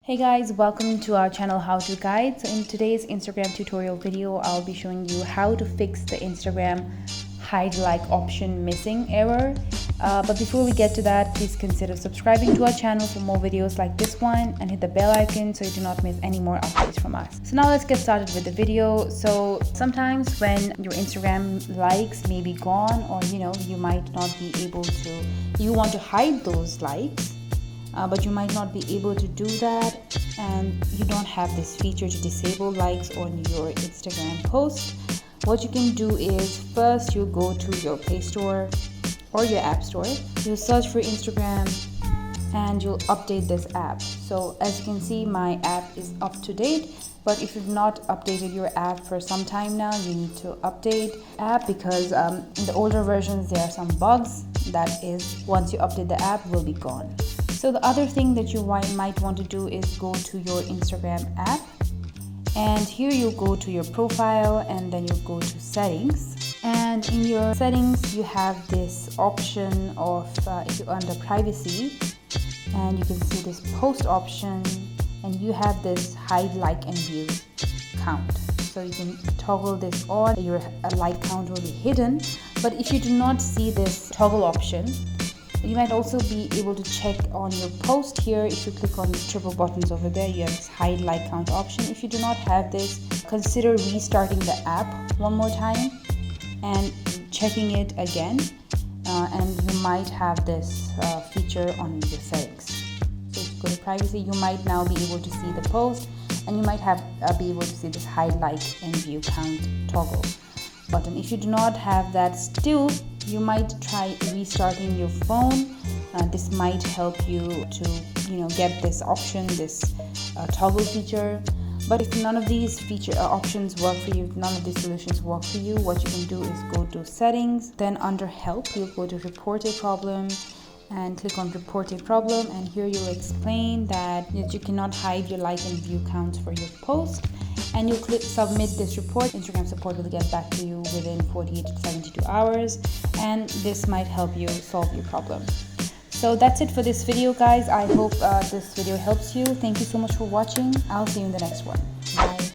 Hey guys, welcome to our channel How To Guide. So in today's Instagram tutorial video, I'll be showing you how to fix the Instagram hide like option missing error. But before we get to that, please consider subscribing to our channel for more videos like this one and hit the bell icon so you do not miss any more updates from us. So now let's get started with the video. So sometimes when your Instagram likes may be gone, or you might not be able to, you want to hide those likes. But you might not be able to do that, and you don't have this feature to disable likes on your Instagram post. What you can do is, first you go to your Play Store or your App Store, you search for Instagram and you'll update this app. So as you can see, my app is up to date, but if you've not updated your app for some time now, you need to update app because in the older versions there are some bugs that is, once you update the app, will be gone. So the other thing that you might want to do is go to your Instagram app, and here you go to your profile and then you go to settings, and in your settings you have this option of if you're under privacy, and you can see this post option, and you have this hide like and view count. So you can toggle this on, your like count will be hidden. But if you do not see this toggle option, you might also be able to check on your post here. If you click on the triple buttons over there, you have this hide like count option. If you do not have this, consider restarting the app one more time and checking it again, and you might have this feature on your settings. So if you go to privacy, you might now be able to see the post, and you might have be able to see this hide like and view count toggle button. If you do not have that still, you might try restarting your phone. This might help you to get this option, this toggle feature. But if none of these options work for you, if none of these solutions work for you, what you can do is go to settings, then under help you'll go to report a problem and click on report a problem, and here you'll explain that you cannot hide your like and view counts for your post, and you'll click submit this report. Instagram support will get back to you within 48 to 72 hours, and this might help you solve your problem. So that's it for this video, guys. I hope this video helps you. Thank you so much for watching. I'll see you in the next one.